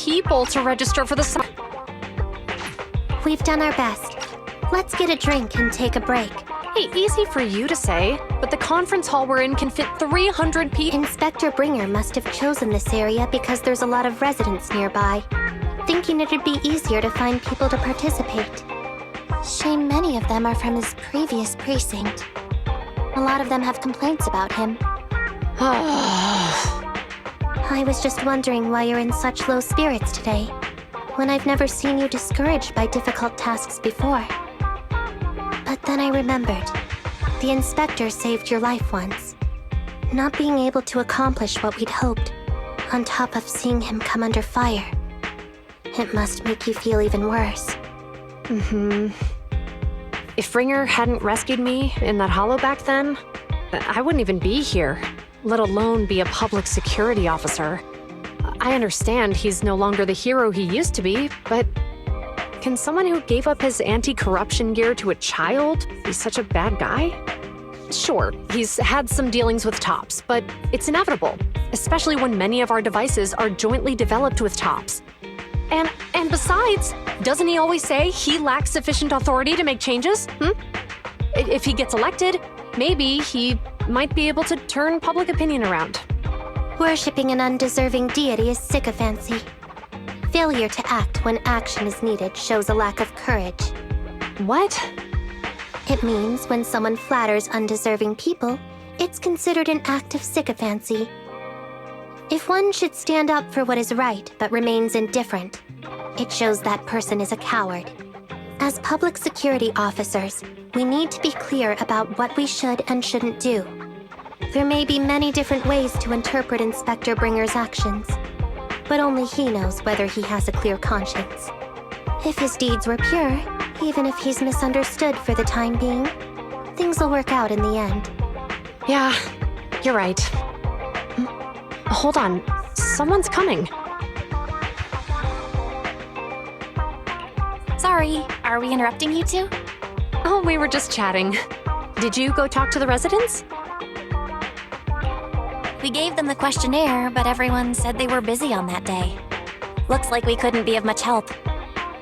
people to register for the We've done our best. Let's get a drink and take a break. Hey, easy for you to say, but the conference hall we're in can fit 300 people. Inspector Bringer must have chosen this area because there's a lot of residents nearby, thinking it'd be easier to find people to participate. Shame many of them are from his previous precinct. A lot of them have complaints about him. I was just wondering why you're in such low spirits today, when I've never seen you discouraged by difficult tasks before. But then I remembered. The inspector saved your life once. Not being able to accomplish what we'd hoped, on top of seeing him come under fire. It must make you feel even worse. If Ringer hadn't rescued me in that hollow back then, I wouldn't even be here, let alone be a public security officer. I understand he's no longer the hero he used to be, but can someone who gave up his anti-corruption gear to a child be such a bad guy? Sure, he's had some dealings with Tops, but it's inevitable, especially when many of our devices are jointly developed with Tops. And besides, doesn't he always say he lacks sufficient authority to make changes? If he gets elected, maybe he might be able to turn public opinion around. Worshipping an undeserving deity is sycophancy. Failure to act when action is needed shows a lack of courage. What? It means when someone flatters undeserving people, it's considered an act of sycophancy. If one should stand up for what is right but remains indifferent, it shows that person is a coward. As public security officers, we need to be clear about what we should and shouldn't do. There may be many different ways to interpret Inspector Bringer's actions, but only he knows whether he has a clear conscience. If his deeds were pure, even if he's misunderstood for the time being, things will work out in the end. Yeah, you're right. Hold on, someone's coming. Sorry, are we interrupting you two? Oh, we were just chatting. Did you go talk to the residents? We gave them the questionnaire, but everyone said they were busy on that day. Looks like we couldn't be of much help.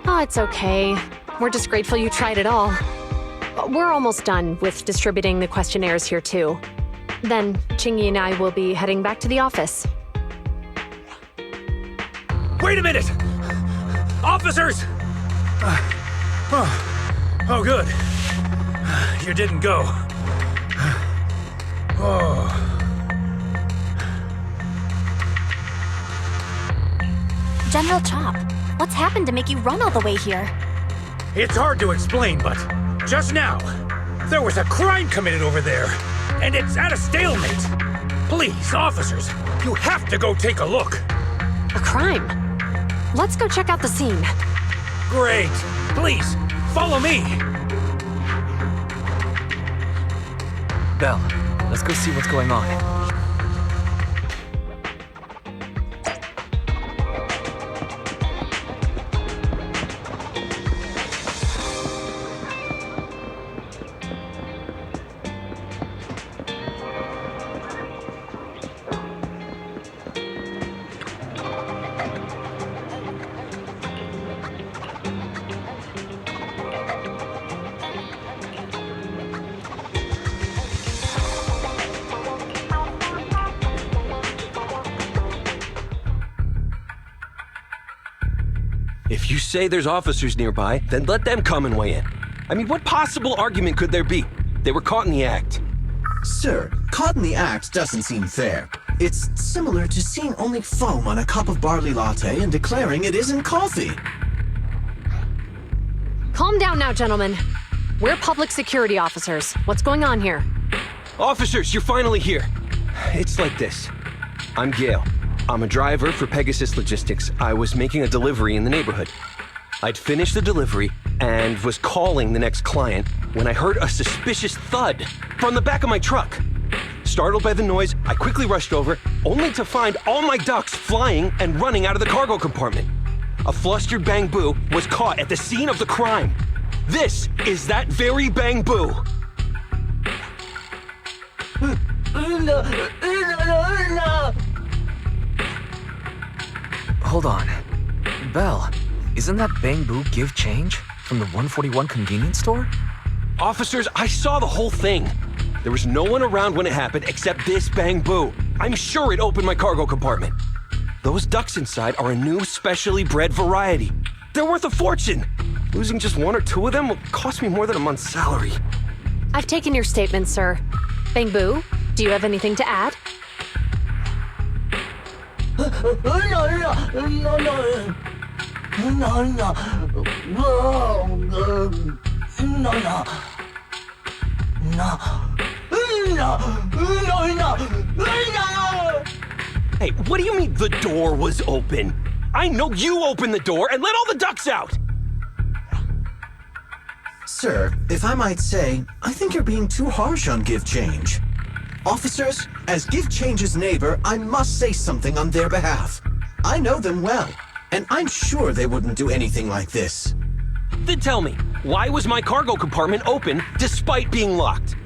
Oh, it's okay. We're just grateful you tried it all. We're almost done with distributing the questionnaires here, too. Then, Chingy and I will be heading back to the office. Wait a minute! Officers! Oh, good. You didn't go. Oh. General Chop, what's happened to make you run all the way here? It's hard to explain, but just now, there was a crime committed over there, and it's at a stalemate. Please, officers, you have to go take a look. A crime? Let's go check out the scene. Great. Please, follow me. Belle, let's go see what's going on. If you say there's officers nearby, then let them come and weigh in. I mean, what possible argument could there be? They were caught in the act. Sir, caught in the act doesn't seem fair. It's similar to seeing only foam on a cup of barley latte and declaring it isn't coffee. Calm down now, gentlemen. We're public security officers. What's going on here? Officers, you're finally here. It's like this. I'm Gale. I'm a driver for Pegasus Logistics. I was making a delivery in the neighborhood. I'd finished the delivery and was calling the next client when I heard a suspicious thud from the back of my truck. Startled by the noise, I quickly rushed over, only to find all my ducks flying and running out of the cargo compartment. A flustered Bang Boo was caught at the scene of the crime. This is that very Bang Boo. Hold on. Belle, isn't that Bangbu Give Change from the 141 convenience store? Officers, I saw the whole thing. There was no one around when it happened except this Bangbu. I'm sure it opened my cargo compartment. Those ducks inside are a new specially bred variety. They're worth a fortune. Losing just one or two of them will cost me more than a month's salary. I've taken your statement, sir. Bangbu, do you have anything to add? Hey, what do you mean the door was open? I know you opened the door and let all the ducks out! Sir, if I might say, I think you're being too harsh on Give Change. Officers, as Give Change's neighbor, I must say something on their behalf. I know them well, and I'm sure they wouldn't do anything like this. Then tell me, why was my cargo compartment open despite being locked?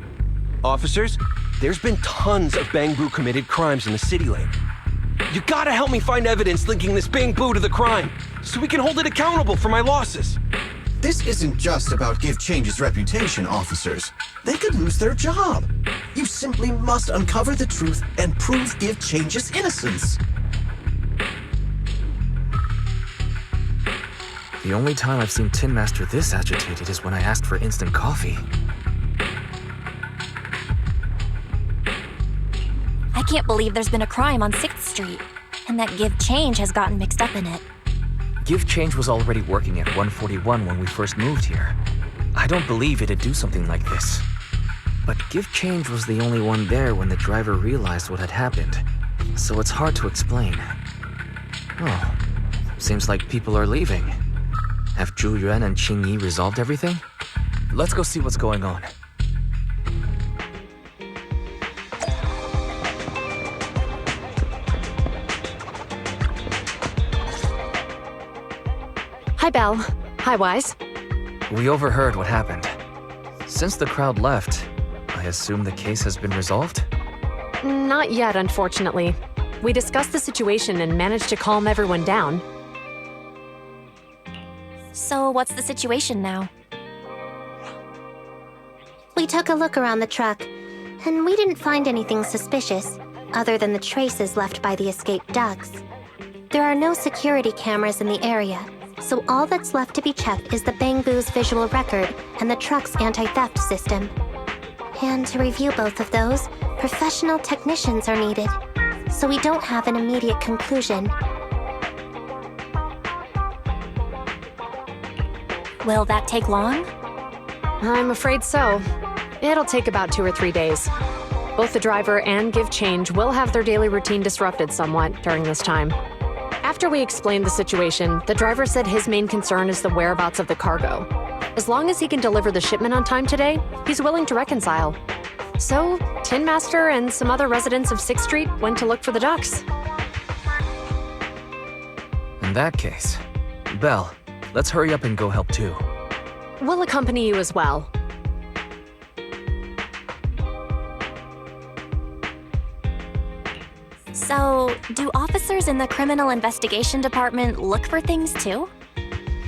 Officers, there's been tons of Bangbu committed crimes in the city lately. You gotta help me find evidence linking this Bangbu to the crime, so we can hold it accountable for my losses. This isn't just about Give Change's reputation, officers. They could lose their job. You simply must uncover the truth and prove Give Change's innocence. The only time I've seen Tin Master this agitated is when I asked for instant coffee. I can't believe there's been a crime on 6th Street, and that Give Change has gotten mixed up in it. Give Change was already working at 141 when we first moved here. I don't believe it'd do something like this. But Give Change was the only one there when the driver realized what had happened, so it's hard to explain. Oh, seems like people are leaving. Have Zhu Yuan and Qing Yi resolved everything? Let's go see what's going on. Hi, Belle. Hi, Wise. We overheard what happened. Since the crowd left, I assume the case has been resolved? Not yet, unfortunately. We discussed the situation and managed to calm everyone down. So what's the situation now? We took a look around the truck, and we didn't find anything suspicious, other than the traces left by the escaped ducks. There are no security cameras in the area, so all that's left to be checked is the Bangbu's visual record and the truck's anti-theft system. And to review both of those, professional technicians are needed, so we don't have an immediate conclusion. Will that take long? I'm afraid so. It'll take about 2 or 3 days. Both the driver and Give Change will have their daily routine disrupted somewhat during this time. After we explained the situation, the driver said his main concern is the whereabouts of the cargo. As long as he can deliver the shipment on time today, he's willing to reconcile. So, Tin Master and some other residents of 6th Street went to look for the ducks. In that case, Belle, let's hurry up and go help too. We'll accompany you as well. So, do officers in the Criminal Investigation Department look for things too?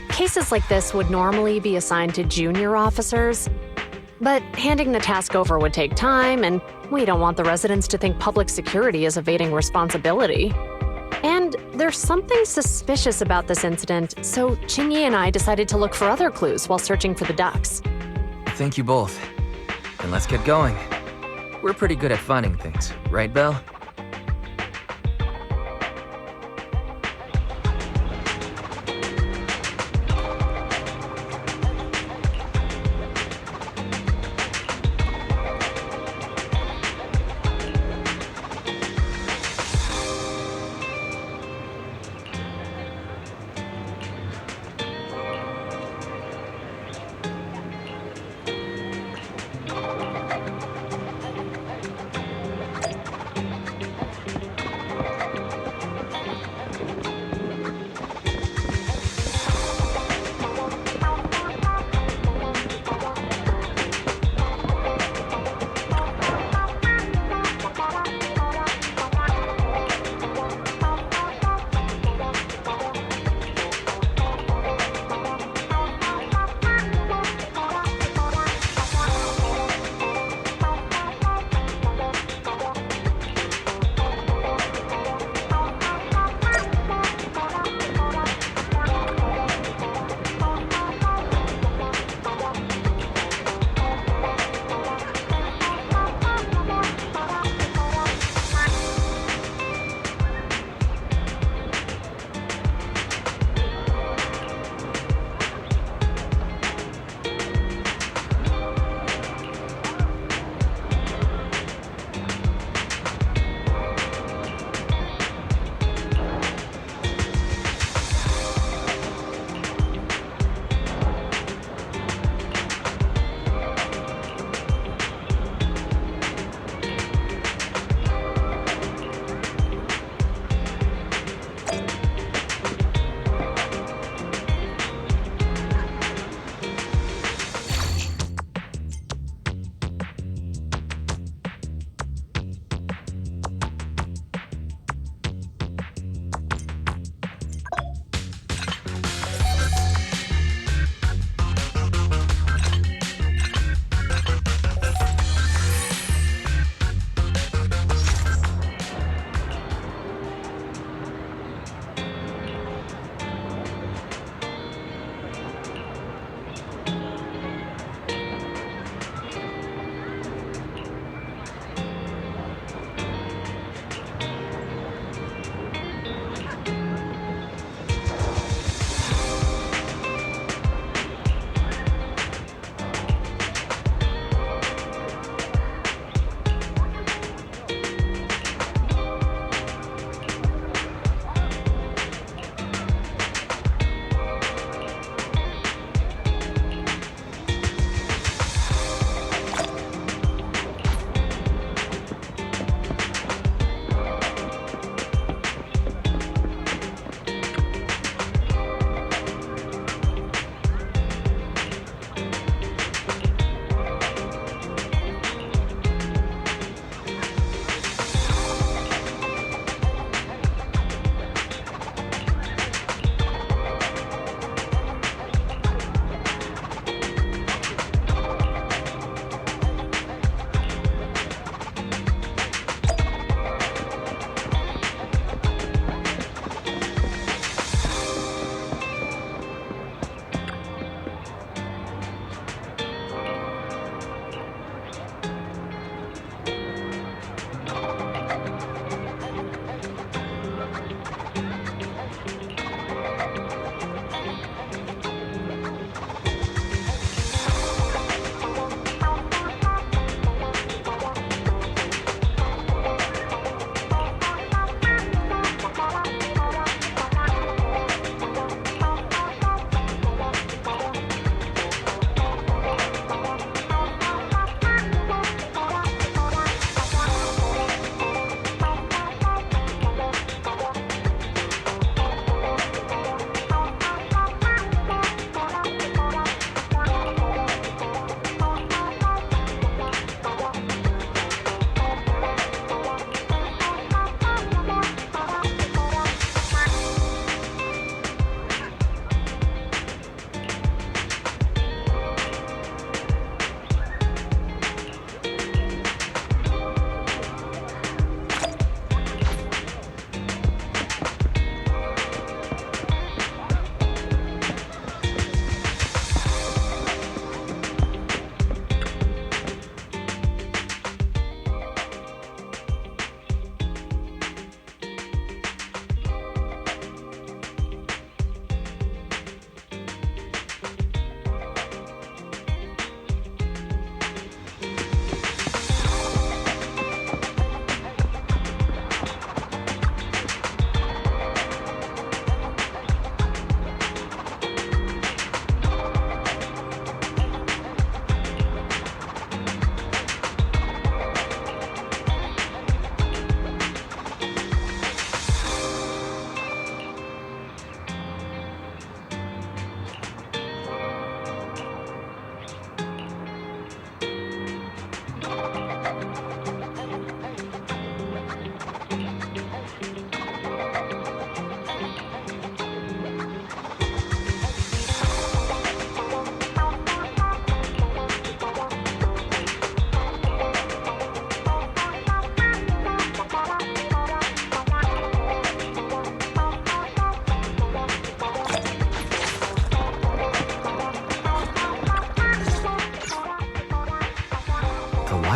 Cases like this would normally be assigned to junior officers, but handing the task over would take time, and we don't want the residents to think public security is evading responsibility. And there's something suspicious about this incident, so Qing Yi and I decided to look for other clues while searching for the ducks. Thank you both. And let's get going. We're pretty good at finding things, right, Belle?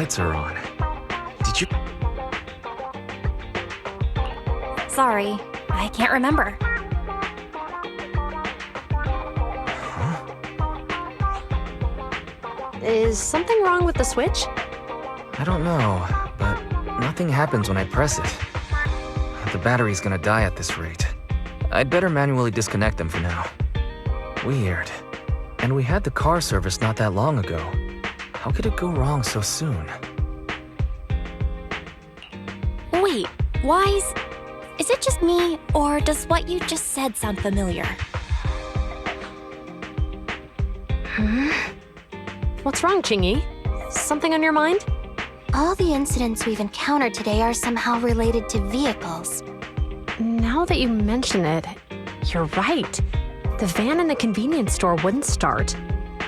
lights are on. Did you... Sorry, I can't remember. Is something wrong with the switch? I don't know, but nothing happens when I press it. The battery's gonna die at this rate. I'd better manually disconnect them for now. Weird. And we had the car service not that long ago. How could it go wrong so soon? Wait, Wise? Is it just me, or does what you just said sound familiar? What's wrong, Qingyi? Something on your mind? All the incidents we've encountered today are somehow related to vehicles. Now that you mention it, you're right. The van in the convenience store wouldn't start.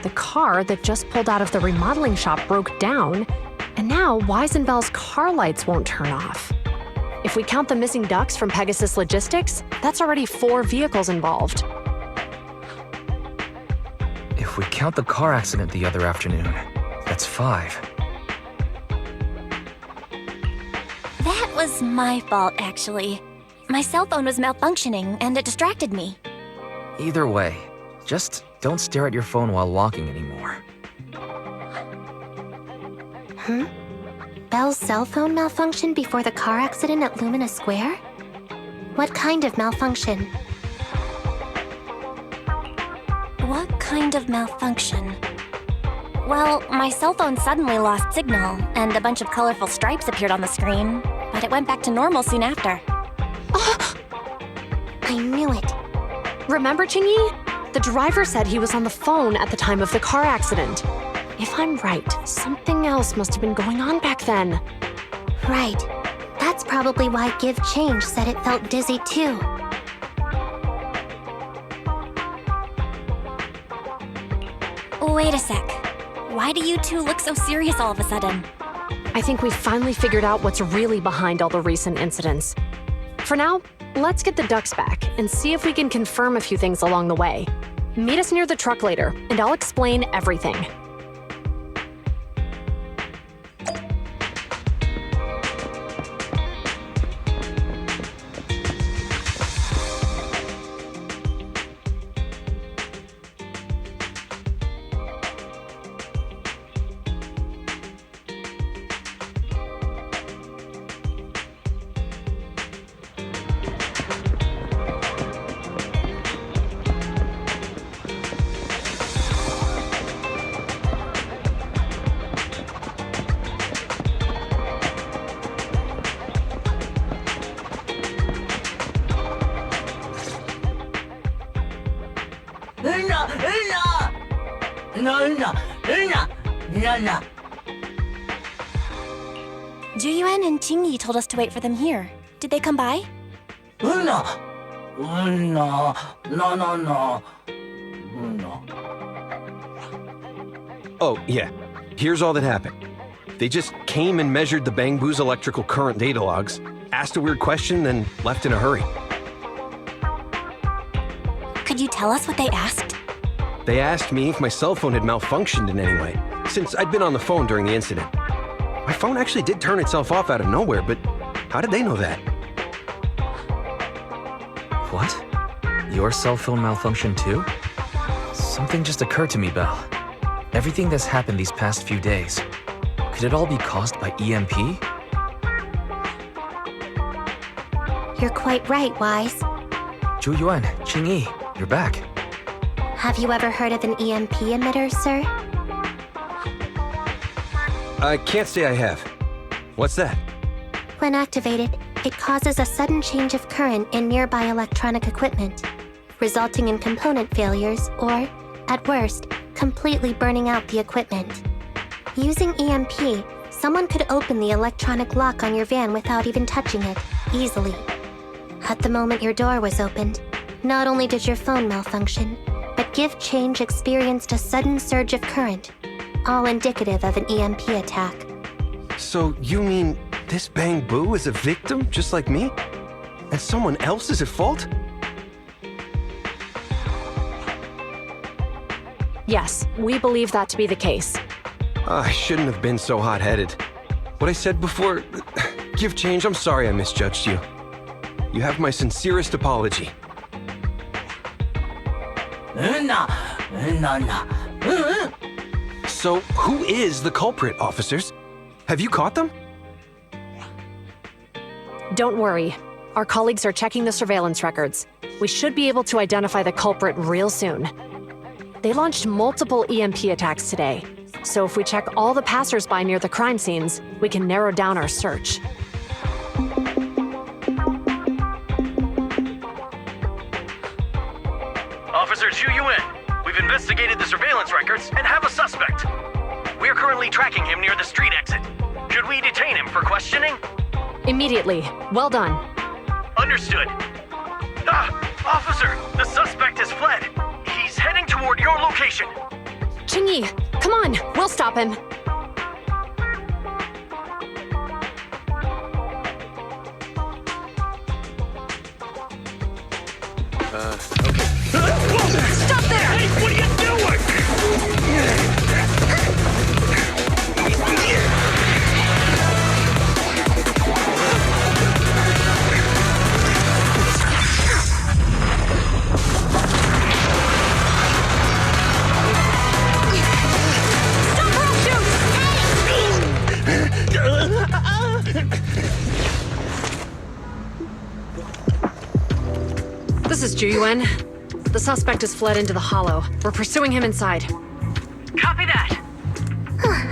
The car that just pulled out of the remodeling shop broke down, and now Wise and Bell's car lights won't turn off. If we count the missing ducks from Pegasus Logistics, that's already 4 vehicles involved. If we count the car accident the other afternoon, that's 5. That was my fault, actually. My cell phone was malfunctioning, and it distracted me. Either way, just don't stare at your phone while walking anymore. Bell's cell phone malfunctioned before the car accident at Lumina Square? What kind of malfunction? What kind of malfunction? Well, my cell phone suddenly lost signal, and a bunch of colorful stripes appeared on the screen, but it went back to normal soon after. I knew it. Remember, Qingyi? The driver said he was on the phone at the time of the car accident. If I'm right, something else must have been going on back then. Right. That's probably why Give Change said it felt dizzy too. Wait a sec. Why do you two look so serious all of a sudden? I think we finally figured out what's really behind all the recent incidents. For now, let's get the ducks back and see if we can confirm a few things along the way. Meet us near the truck later, and I'll explain everything. Juyuan and Qingyi told us to wait for them here. Did they come by? Oh, yeah. Here's all that happened. They just came and measured the Bangbu's electrical current data logs, asked a weird question, then left in a hurry. Could you tell us what they asked? They asked me if my cell phone had malfunctioned in any way, since I'd been on the phone during the incident. My phone actually did turn itself off out of nowhere, but how did they know that? What? Your cell phone malfunctioned too? Something just occurred to me, Belle. Everything that's happened these past few days, could it all be caused by EMP? You're quite right, Wise. Juyuan, Qingyi, you're back. Have you ever heard of an EMP emitter, sir? I can't say I have. What's that? When activated, it causes a sudden change of current in nearby electronic equipment, resulting in component failures or, at worst, completely burning out the equipment. Using EMP, someone could open the electronic lock on your van without even touching it, easily. At the moment your door was opened, not only did your phone malfunction, but Give Change experienced a sudden surge of current, all indicative of an EMP attack. So you mean this Bangbu is a victim just like me? And someone else is at fault? Yes, we believe that to be the case. I shouldn't have been so hot-headed. What I said before... Give change, I'm sorry I misjudged you. You have my sincerest apology. So, who is the culprit, officers? Have you caught them? Don't worry. Our colleagues are checking the surveillance records. We should be able to identify the culprit real soon. They launched multiple EMP attacks today, so if we check all the passersby near the crime scenes, we can narrow down our search. Officer Zhu Yuan, we've investigated the surveillance records and have a suspect. We are currently tracking him near the street exit. Should we detain him for questioning? Immediately. Well done. Understood. Officer, the suspect has fled. He's heading toward your location. Qingyi, come on, we'll stop him. Stop there! Hey, what are you doing? This is Zhu Yuan. The suspect has fled into the hollow. We're pursuing him inside. Copy that.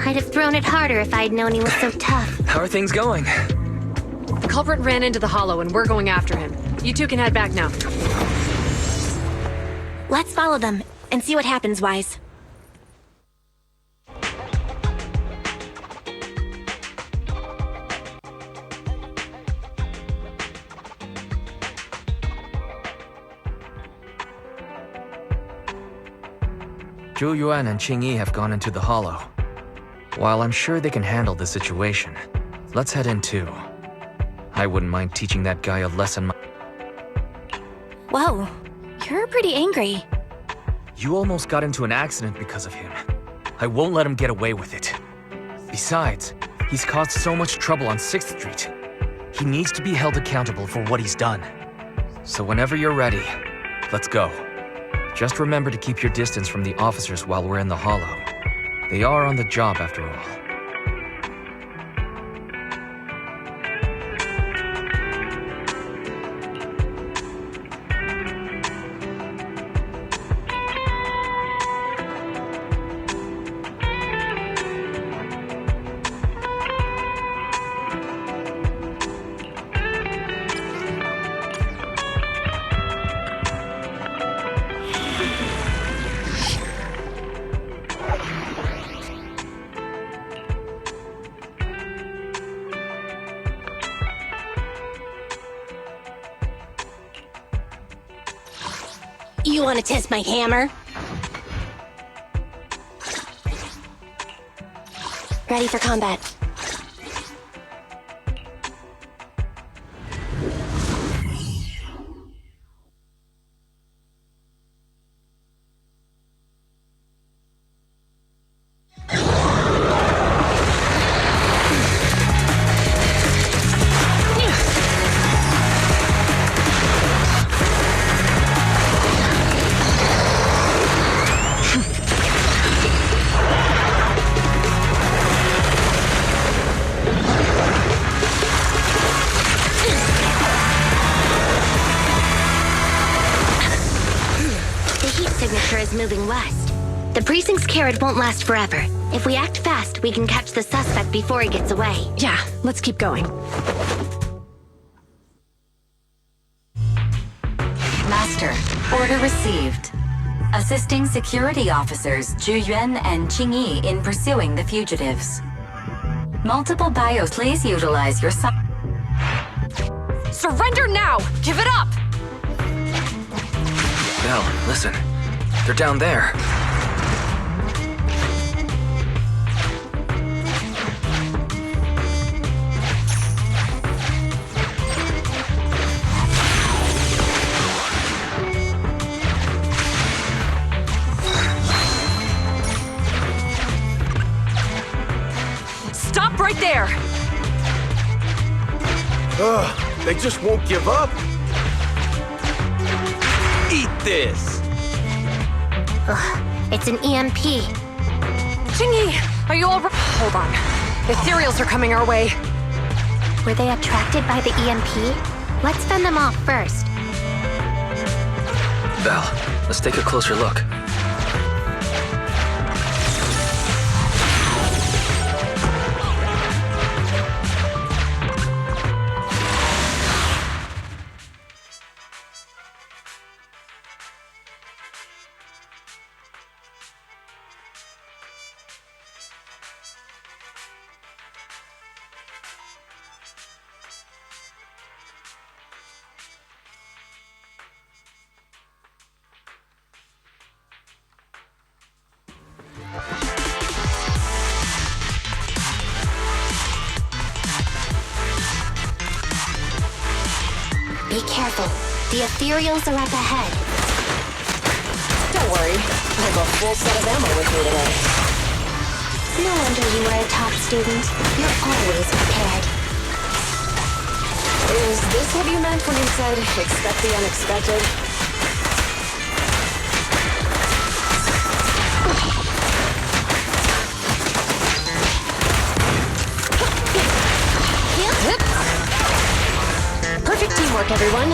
I'd have thrown it harder if I'd known he was so tough. How are things going? The culprit ran into the hollow and we're going after him. You two can head back now. Let's follow them and see what happens, Wise. Zhu Yuan and Qingyi have gone into the hollow. While I'm sure they can handle the situation, let's head in too. I wouldn't mind teaching that guy a lesson. Whoa, you're pretty angry. You almost got into an accident because of him. I won't let him get away with it. Besides, he's caused so much trouble on 6th Street. He needs to be held accountable for what he's done. So whenever you're ready, let's go. Just remember to keep your distance from the officers while we're in the hollow. They are on the job after all. You want to test my hammer? Ready for combat. Is moving west. The precinct's carrot won't last forever. If we act fast, we can catch the suspect before he gets away. Yeah, let's keep going. Master, order received. Assisting security officers Zhu Yuan and Qingyi in pursuing the fugitives. Multiple bios, please utilize your Surrender now! Give it up! Belle, listen. They're down there. right there! Ugh, they just won't give up. Eat this! It's an EMP. Chingy, are you all right? Hold on. Ethereals are coming our way. Were they attracted by the EMP? Let's fend them off first. Val, let's take a closer look. Be careful. The ethereals are up ahead. Don't worry. I have a full set of ammo with me today. No wonder you were a top student. You're always prepared. Is this what you meant when you said, expect the unexpected? Perfect teamwork, everyone.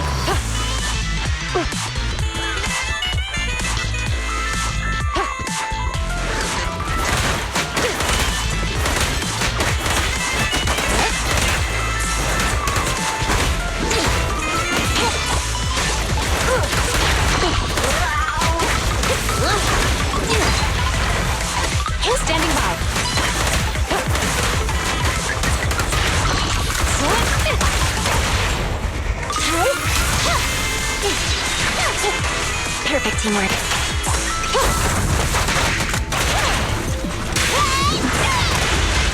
He's standing by. Perfect teamwork.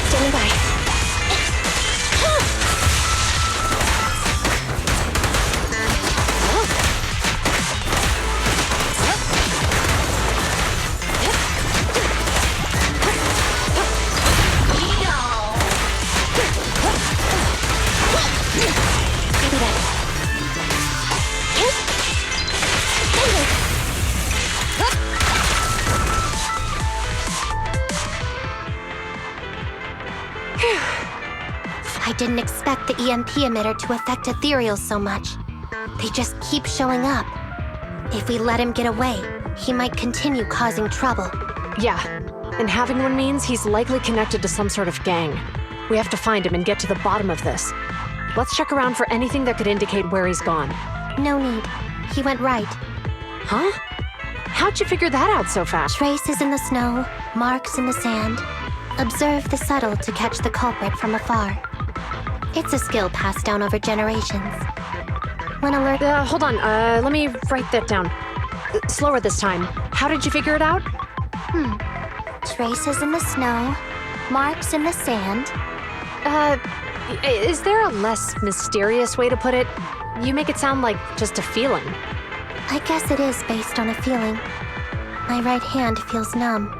Standing by. Copy that. I didn't expect the EMP emitter to affect ethereals so much. They just keep showing up. If we let him get away, he might continue causing trouble. Yeah, and having one means he's likely connected to some sort of gang. We have to find him and get to the bottom of this. Let's check around for anything that could indicate where he's gone. No need. He went right. Huh? How'd you figure that out so fast? Traces in the snow, marks in the sand. Observe the subtle to catch the culprit from afar. It's a skill passed down over generations. When alert... Hold on, let me write that down. Slower this time. How did you figure it out? Traces in the snow, marks in the sand. Is there a less mysterious way to put it? You make it sound like just a feeling. I guess it is based on a feeling. My right hand feels numb.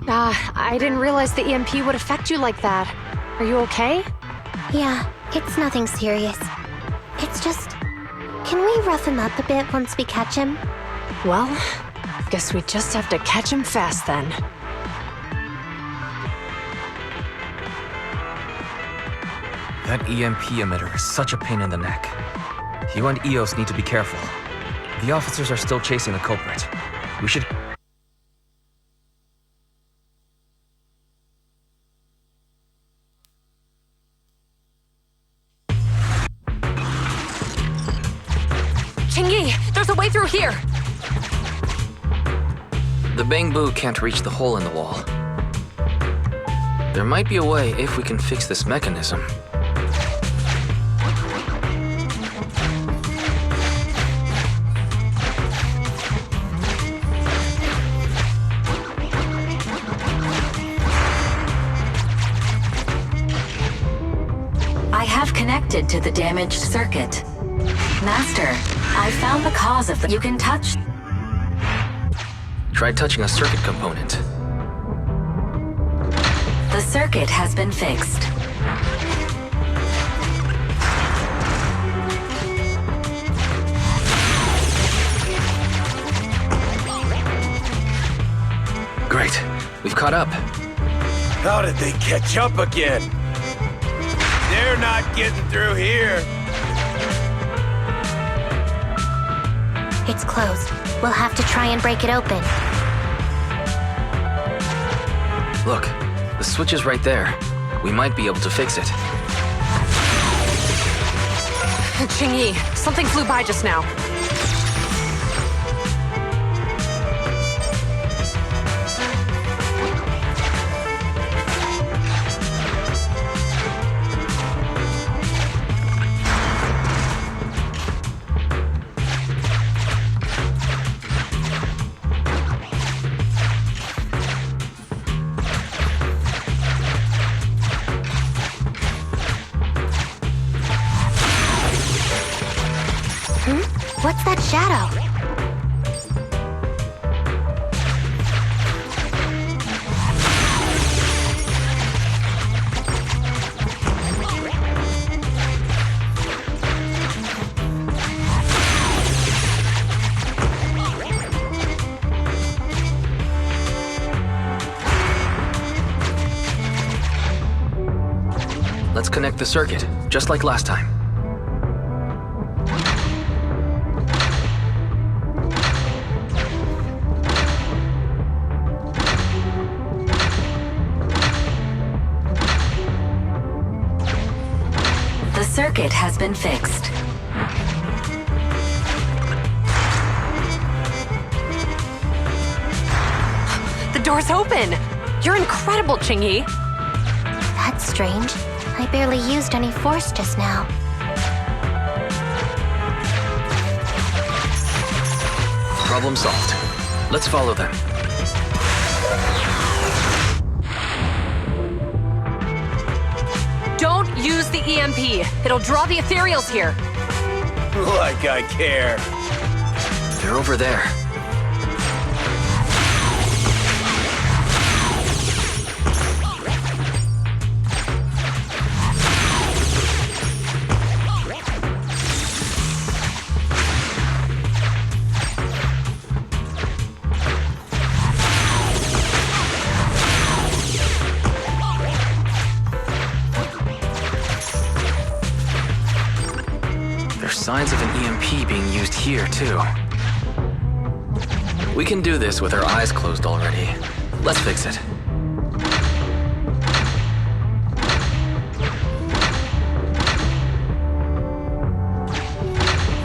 I didn't realize the EMP would affect you like that. Are you okay? Yeah, it's nothing serious. It's just... Can we rough him up a bit once we catch him? Well, guess we just have to catch him fast then. That EMP emitter is such a pain in the neck. You and EOS need to be careful. The officers are still chasing the culprit. We should... Chingy, there's a way through here! The bamboo can't reach the hole in the wall. There might be a way if we can fix this mechanism. I have connected to the damaged circuit. Master, I found the cause of the... You can touch... Try touching a circuit component. The circuit has been fixed. Great. We've caught up. How did they catch up again? They're not getting through here. It's closed. We'll have to try and break it open. Look, the switch is right there. We might be able to fix it. Qingyi, something flew by just now. What's that shadow? Let's connect the circuit, just like last time. The circuit has been fixed. The door's open! You're incredible, Qingyi! That's strange. I barely used any force just now. Problem solved. Let's follow them. Don't use the EMP. It'll draw the ethereals here. Like I care. They're over there. There's signs of an EMP being used here, too. We can do this with our eyes closed already. Let's fix it.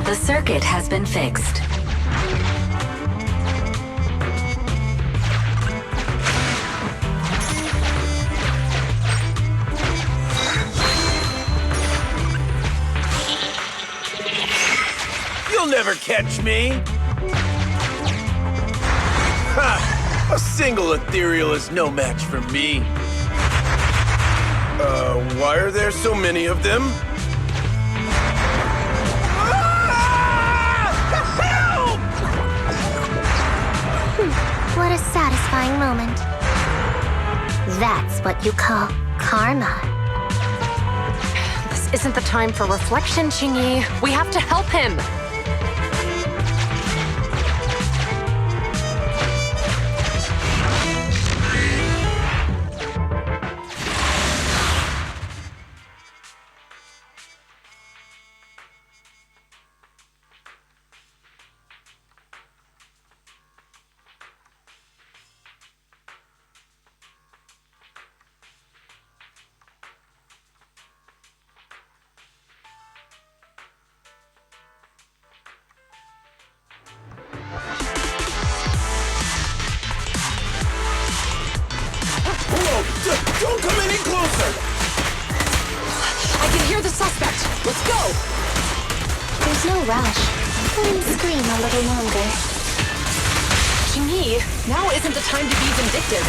The circuit has been fixed. You'll never catch me! Ha! A single ethereal is no match for me. Why are there so many of them? Help! What a satisfying moment. That's what you call karma. This isn't the time for reflection, Qingyi. We have to help him. Don't come any closer! I can hear the suspect. Let's go! There's no rush. Let him scream a little longer. Qingyi, now isn't the time to be vindictive.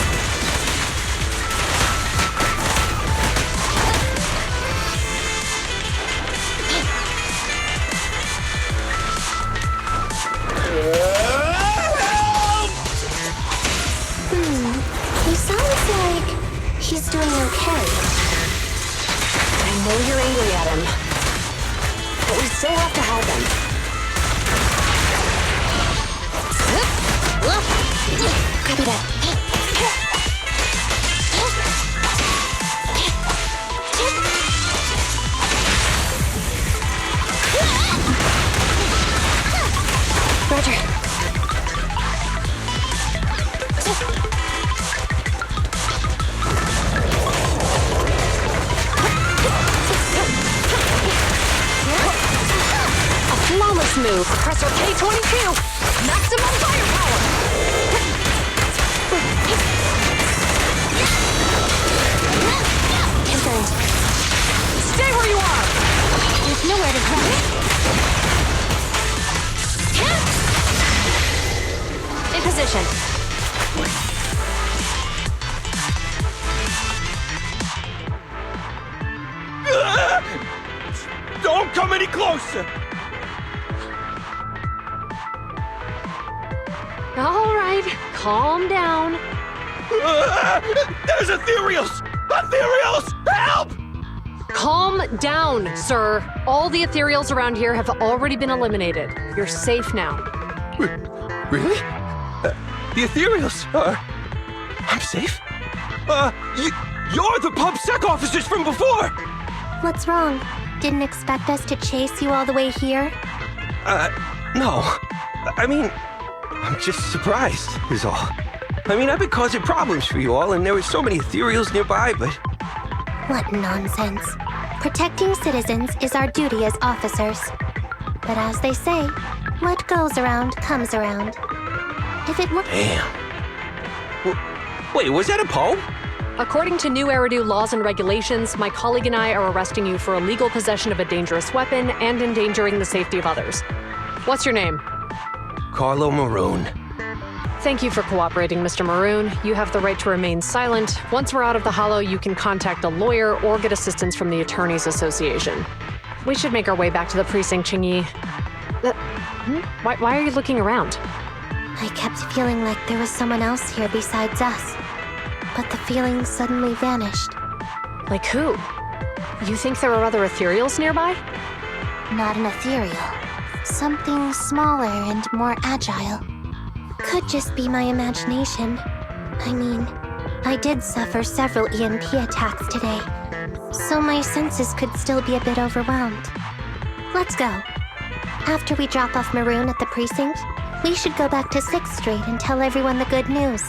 He sounds like he's doing okay. I know you're angry at him, but we still have to help him. Copy that. 22! Maximum firepower! Confirmed. Stay where you are! There's nowhere to run. In position. Don't come any closer! All right, calm down. There's ethereals! Ethereals! Help! Calm down, sir. All the ethereals around here have already been eliminated. You're safe now. Really? The ethereals? I'm safe? You're the PubSec officers from before! What's wrong? Didn't expect us to chase you all the way here? No. I mean, I'm just surprised, is all. I mean, I've been causing problems for you all, and there were so many ethereals nearby, but... What nonsense. Protecting citizens is our duty as officers. But as they say, what goes around comes around. If it were... Damn. Wait, was that a poem? According to new Eridu laws and regulations, my colleague and I are arresting you for illegal possession of a dangerous weapon and endangering the safety of others. What's your name? Carlo Maroon. Thank you for cooperating, Mr. Maroon. You have the right to remain silent. Once we're out of the Hollow, you can contact a lawyer or get assistance from the Attorneys Association. We should make our way back to the precinct, Qingyi. Why are you looking around? I kept feeling like there was someone else here besides us. But the feeling suddenly vanished. Like who? You think there are other ethereals nearby? Not an ethereal. Something smaller and more agile. Could just be my imagination. I mean, I did suffer several EMP attacks today, so my senses could still be a bit overwhelmed. Let's go. After we drop off Maroon at the precinct, we should go back to 6th Street and tell everyone the good news.